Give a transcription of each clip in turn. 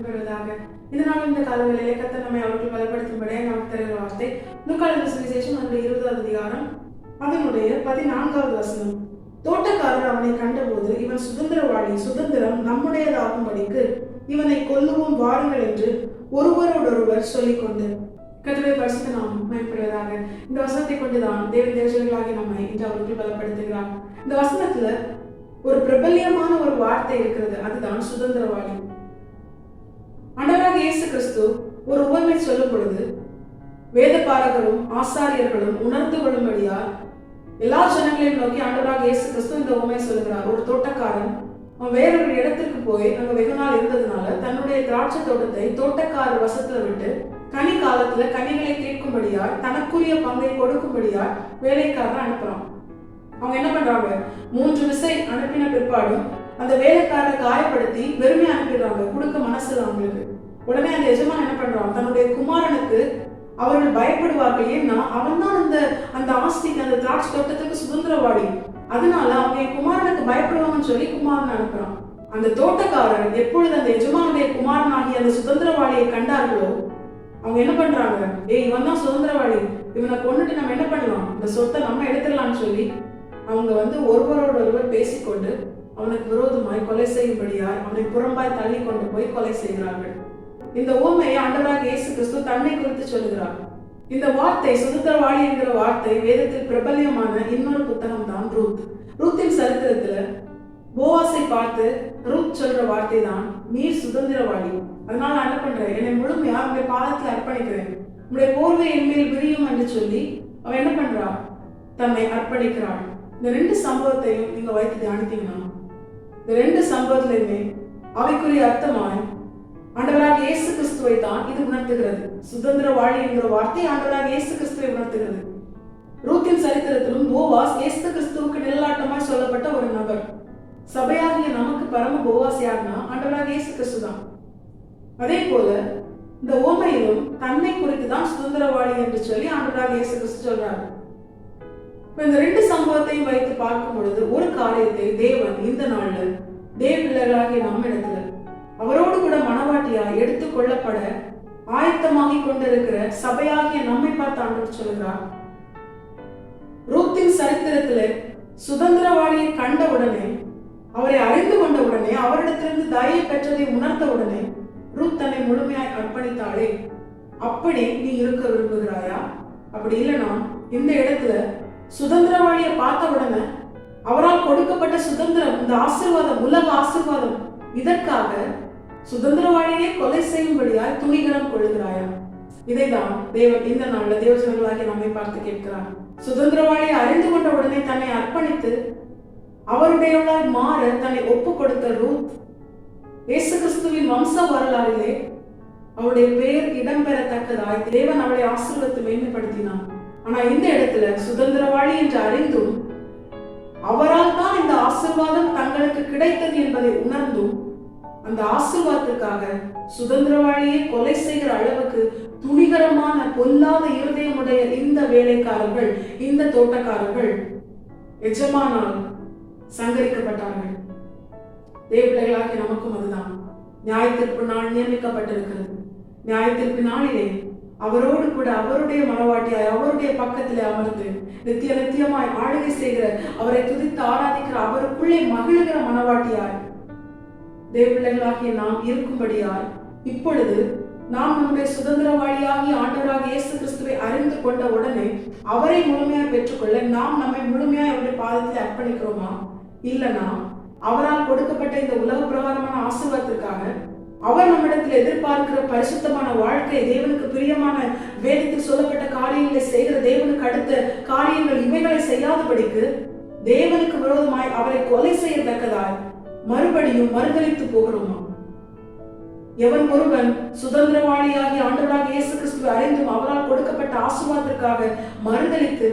பெறுவதாக. இந்த நாள் இந்த காலங்களிலே கர்த்தர் நம்மை அவர்கள் பலப்படுத்தும்படியாக நமக்கு தருகிற வார்த்தை லூக்கான சுவிசேஷம் அதனுடைய 20வது அதிகாரம் அதனுடைய 14வது வசனம். தோட்டக்காரர் அவனை கண்டபோது, இவன் சுதந்திரவாளி, சுதந்திரம் நம்முடையதாகும்படிக்கு இவனை கொல்லுவோம் வாருங்கள் என்று ஒருவரோடொருவர் சொல்லிக்கொண்டு. கர்த்தருடைய பரிசுத்த நாமம் மகிமைப்படுவதாக. இந்த வசனத்தை கொண்டுதான் தேவன் தேவர்களாகி நம்மை இன்று அவர்கள் பலப்படுத்துகிறார். இந்த வசனத்துல ஒரு பிரபல்யமான ஒரு வார்த்தை இருக்கிறது, அதுதான் சுதந்திரவாளி. ஆண்டவராக இயேசு கிறிஸ்து ஒரு உவமை சொல்லும் பொழுது வேத பாரகரும் ஆசாரியர்களும் உணர்ந்து கொள்ளும்படியால் எல்லா ஜனங்களையும் நோக்கி ஆண்டவராக இயேசு கிறிஸ்து இந்த உவமை சொல்லுகிறார். ஒரு தோட்டக்காரன் அவன் வேறொரு இடத்துக்கு போய் அங்க வெகு நாள் இருந்ததுனால தன்னுடைய திராட்சை தோட்டத்தை தோட்டக்காரர் வசத்துல விட்டு கனி காலத்துல கனிகளை கேட்கும்படியால் தனக்குரிய பங்கை கொடுக்கும்படியால் வேலைக்காரர் அனுப்புறான். அவங்க என்ன பண்றாங்க, 3 விசை அனுப்பின பிற்பாடும் அந்த வேலைக்காரரை காயப்படுத்தி வெறுமை அனுப்பிடுறாங்க, கொடுக்க மனசுல அவங்களுக்கு. உடனே அந்த எஜமான் என்ன பண்றான், தன்னுடைய குமாரனுக்கு அவர்கள் பயப்படுவார்கள். ஏன்னா அவன் தான் அந்த ஆஸ்திக்கு அந்த திராட்சை தோட்டத்துக்கு சுதந்திரவாளி, அதனால அவங்க என் குமாரனுக்கு பயப்படுவாங்கன்னு சொல்லி குமாரன் அனுப்புறான். அந்த தோட்டக்காரர் எப்பொழுது அந்த எஜமானுடைய குமாரன் ஆகிய அந்த சுதந்திரவாளியை கண்டார்களோ அவங்க என்ன பண்றாங்க, இவன் தான் சுதந்திரவாளி, இவனை கொண்டுட்டு நம்ம என்ன பண்ணலாம், இந்த சொத்தை நம்ம எடுத்துடலாம்னு சொல்லி அவங்க ஒருவரோடு ஒருவர் பேசிக்கொண்டு அவனுக்கு விரோதமாய் கொலை செய்யும்படியாய் அவனை புறம்பாய் தள்ளி கொண்டு போய் கொலை செய்கிறார்கள். இந்த உவமையை ஆண்டவராக இயேசு கிறிஸ்து தன்னை குறித்து சொல்லுகிறார். இந்த வார்த்தை சுதந்திரவாளி என்கிற வார்த்தை வேதத்தில் பிரபல்யமான இன்னொரு புத்தகம் தான் ரூத். ரூத்தின் சரித்திரத்துல போவாசை பார்த்து ரூத் சொல்ற வார்த்தை தான், நீர் சுதந்திரவாளி, அதனால நான் என்ன பண்றேன், என்னை முழுமையா உங்களுடைய பாதத்தில் அர்ப்பணிக்கிறேன், உங்களுடைய போர்வை என் மேல் விரியும் என்று சொல்லி அவன் என்ன பண்றா, தன்னை அர்ப்பணிக்கிறாள். இந்த 2 சம்பவத்தையும் நீங்க வைத்து தியானித்தீங்கன்னா இந்த 2 சம்பவத்திலுமே அவைக்குரிய அர்த்தமாய் ஆண்டவராக இயேசு கிறிஸ்துவை தான் இது உணர்த்துகிறது. சுதந்திரவாளி என்கிற வார்த்தை ஆண்டவராக இயேசு கிறிஸ்துவை உணர்த்துகிறது. ரூத்தின் சரித்திரத்திலும் போவாஸ் இயேசு கிறிஸ்துவுக்கு நிழலாட்டமாய் சொல்லப்பட்ட ஒரு நபர். சபையாகிய நமக்கு பரம போவாஸ் யாருன்னா ஆண்டவராக இயேசு கிறிஸ்து தான். அதே போல இந்த உவமையிலும் தன்னை குறித்து தான் சுதந்திரவாளி என்று சொல்லி ஆண்டவராக இயேசு கிறிஸ்து சொல்றாரு. இந்த 2 சம்பவத்தையும் வைத்து பார்க்கும் பொழுது ஒரு காரியத்தை தேவன் இந்த நாள்ல தேவ பிள்ளைகளாகிய நம்ம இடத்துல அவரோடு கூட மனவாட்டியா எடுத்துக் கொள்ளப்பட ஆயத்தமாகி கொண்டிருக்கிற சபையாகிய நம்மை பார்த்து ஆண்டவர் சொல்கிறார். ரூத்தின் சரித்திரத்துல சுதந்திரவாளியை கண்ட உடனே, அவரை அறிந்து கொண்ட உடனே, அவரிடத்திலிருந்து தயை பெற்றதை உணர்ந்த உடனே ரூத் தன்னை முழுமையாய் அர்ப்பணித்தாளே. அப்படி நீ இருக்க விரும்புகிறாயா? அப்படி இல்லைனா இந்த இடத்துல சுதந்திரவாளியை பார்த்த உடனே அவரால் கொடுக்கப்பட்ட சுதந்திரம், இந்த ஆசீர்வாதம், உலக ஆசீர்வாதம், இதற்காக சுதந்திரவாளியை கொலை செய்யும்படியாய் துணிகரம் கொள்ளுகிறாயா? இதைதான் தேவன் இந்த நாள்ல தேவஜனங்களாகிய நம்மை பார்த்து கேட்கிறார். சுதந்திரவாளியை அறிந்து கொண்ட உடனே தன்னை அர்ப்பணித்து அவருடையவளாய் மாற தன்னை ஒப்பு கொடுத்த ரூத் இயேசு கிறிஸ்துவின் வம்ச வரலாறிலே அவருடைய பெயர் இடம்பெறத்தக்கதாய் தேவன் அவளை ஆசீர்வதித்து மேன்மைப்படுத்தினார். ஆனா இந்த இடத்துல சுதந்திரவாளி என்று அறிந்தும் அவரால் தான் இந்த ஆசீர்வாதம் தங்களுக்கு கிடைத்தது என்பதை உணர்ந்தும் அந்த ஆசீர்வாதத்திற்காக சுதந்திரவாளியை கொலை செய்கிற அளவுக்கு துணிகரமான பொல்லாத இருதயமுடைய இந்த வேலைக்காரர்கள், இந்த தோட்டக்காரர்கள் எஜமானால் சங்கரிக்கப்பட்டார்கள். தேவபிள்ளைகளாகிய நமக்கும் அதுதான். நியாயத்தீர்ப்பு நாள் நியமிக்கப்பட்டிருக்கிறது. நியாயத்தீர்ப்பு நாளிலே அவரோடு கூட அவருடைய மனவாட்டியாய் அவருடைய பக்கத்திலே அமர்ந்து நித்தியமாய் ஆளுகை செய்கிற, அவரை துதித்து ஆராதிக்கிற, அவருக்குள்ளே மகிழுகிற மனவாட்டியாய் தேவபிள்ளைகளாகிய நாம் இருக்கும்படியாய் இப்பொழுது நாம் நம்முடைய சுதந்திரவாளியாகி ஆண்டவராக இயேசு கிறிஸ்துவை அறிந்து கொண்ட உடனே அவரை முழுமையாய் பெற்றுக்கொள்ள நாம் நம்மை முழுமையாய் அவருடைய பாதத்தில் அர்ப்பணிக்கிறோமா? இல்லனா அவரால் கொடுக்கப்பட்ட இந்த உலக பிரகாரமான ஆசீர்வாதத்திற்காக அவர் நம்மிடத்தில் எதிர்பார்க்கிற பரிசுத்தமான வாழ்க்கை, தேவனுக்கு பிரியமான வேதத்தில் சொல்லப்பட்ட காரியங்களை செய்கிற, தேவனுக்கு அடுத்த காரியங்கள் இவைகளை செய்யாதபடிக்கு தேவனுக்கு விரோதமாய் அவரை கொலை செய்யத்தக்கதாய் மறுபடியும் மறுதலித்து போகிறோமா? எவன் ஒருவன் சுதந்திரவாளியாகி ஆண்டவராக இயேசு கிறிஸ்துவை அறிந்தும் அவரால் கொடுக்கப்பட்ட ஆசீர்வாதத்திற்காக மறுதலித்து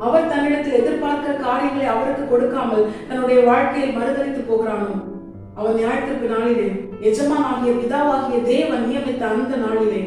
அவர் தன்னிடத்தில் எதிர்பார்க்கிற காரியங்களை அவருக்கு கொடுக்காமல் தன்னுடைய வாழ்க்கையில் மறுதலித்து போகிறானோ, அவன் நியாயத்திற்கு நாளிலே எஜமானாகிய பிதாவாகிய தேவன் நியமித்த அந்த நாளிலே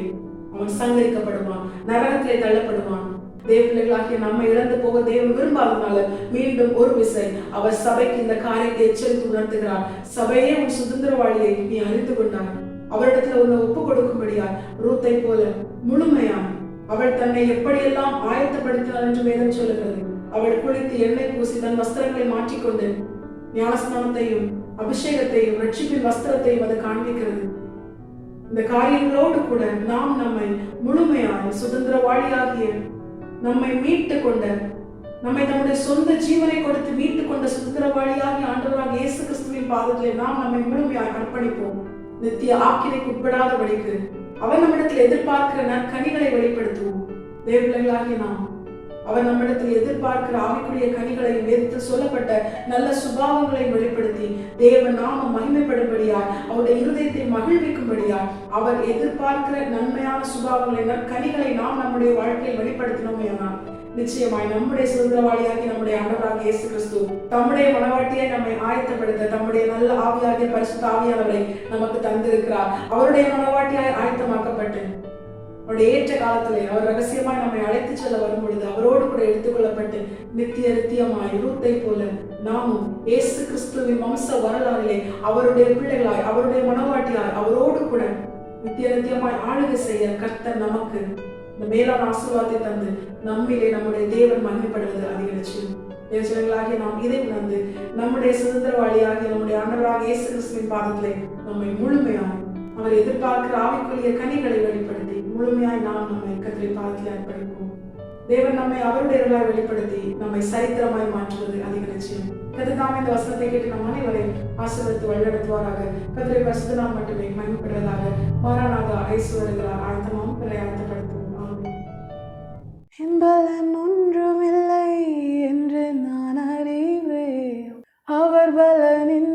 அவன் சங்கரிக்கப்படுவான், நரகத்திலே தள்ளப்படுவான். தேவ பிள்ளைகளாகிய நம்ம இழந்து போக தேவன் விரும்பாதனால மீண்டும் ஒரு விசை அவர் சபைக்கு இந்த காரியத்தை எச்சரித்து உணர்த்துகிறார். சபையே உன் சுதந்திரவாளியை நீ அறிந்து கொண்டார். அவரிடத்துல உன்னை ஒப்பு கொடுக்கும்படியா ரூத்தை போல முழுமையாய் அவள் தன்னை எப்படியெல்லாம் ஆயத்தப்படுத்தினாள் என்று வேதம் சொல்லுகிறது. அவள் குளித்து எண்ணெய் பூசி தன் வஸ்திரங்களை மாற்றிக்கொண்டு ஞானஸ்நானத்தையும் அபிஷேகத்தையும் ரட்சிப்பின் வஸ்திரத்தையும் அது காண்பிக்கிறது. இந்த காரியங்களோடு கூட நாம் நம்மை முழுமையாக சுதந்திரவாளியாகிய நம்மை மீட்டு கொண்ட நம்மை நம்முடைய சொந்த ஜீவனை கொடுத்து மீட்டு கொண்ட சுதந்திரவாளியாகி ஆண்டவராக இயேசு கிறிஸ்துவின் பாதத்திலே நாம் நம்மை முழுமையாக அர்ப்பணிப்போம். நித்திய ஆக்கினைக்கு உட்படாதபடிக்கு அவர் நம்மிடத்தில் எதிர்பார்க்கிற நற்கனிகளை வெளிப்படுத்துவோம். தேவர்களாகிய நாம் அவர் நம்மிடத்தில் எதிர்பார்க்கிற ஆவிக்குரிய கனிகளையும் வேதத்தில் சொல்லப்பட்ட நல்ல சுபாவங்களையும் வெளிப்படுத்தி தேவ நாம மகிமைப்படும்படியாய் அவருடைய இருதயத்தை மகிழ்விக்கும்படியாய் அவர் எதிர்பார்க்கிற நன்மையான சுபாவங்களை நற்கனிகளை நாம் நம்முடைய வாழ்க்கையில் வெளிப்படுத்தினோமே ஆனால் நிச்சயமாய் நம்முடைய சுதந்திரவாளியாகி நம்முடைய ஆண்டவராகிய இயேசு கிறிஸ்து தம்முடைய மனவாட்டியை நம்மை ஆயத்தப்படுத்த தம்முடைய நல்ல ஆவியாகிய பரிசுத்த ஆவியானவரை நமக்கு தந்திருக்கிறார். அவருடைய மனவாட்டியாய் ஆயத்தமாக்கப்பட்டு அவருடைய ஏற்ற காலத்திலே அவர் ரகசியமாய் நம்மை அழைத்து செல்ல வரும் பொழுது அவரோடு கூட எடுத்துக்கொள்ளப்பட்டு நித்தியமாய் ரூத்தை போல நாமும் இயேசு கிறிஸ்துவின் வம்ச வரலாறிலே அவருடைய பிள்ளைகளாய் அவருடைய மனவாட்டியாய் அவரோடு கூட நித்தியமாய் ஆளுகை செய்ய கர்த்தர் நமக்கு இந்த மேலான ஆசீர்வாதத்தை தந்து நம்மிலே நம்முடைய தேவன் மகிமைப்படுவது அதிகரிச்சு தேவஜனங்களாகிய நாம் இதை உணர்ந்து நம்முடைய சுதந்திரவாளியாகிய நம்முடைய ஆண்டவராகிய இயேசு கிறிஸ்துவின் பாதத்திலே நம்மை முழுமையாக அவர் எதிர்பார்க்கிற ஆவிக்குரிய கனிகளை வெளிப்படுத்தி முழுமையாய் நாம் நம்மை கர்த்தருடைய பாதத்தில் அர்ப்பணிப்போம். தேவன் நம்மை அவருடையவர்களாய் வெளிப்படுத்தி நம்மை சரித்திரமாய் மாற்றுவது அதிக நிச்சயம். கர்த்தர் இந்த வசனத்தை கேட்டு நம் அனைவரையும் ஆசீர்வதித்து வழிநடத்துவாராக. கர்த்தருடைய பரிசுத்த நாமம் மட்டுமே மகிமைப்படுவதாக. மாறானாக இயேசு வருகிறார். ஆயத்தமாம் பிறரை ஆயத்தப்படுத்துவோம். பலன் ஒன்றுமில்லை என்று நான் அறிவேன், அவர் பலனின்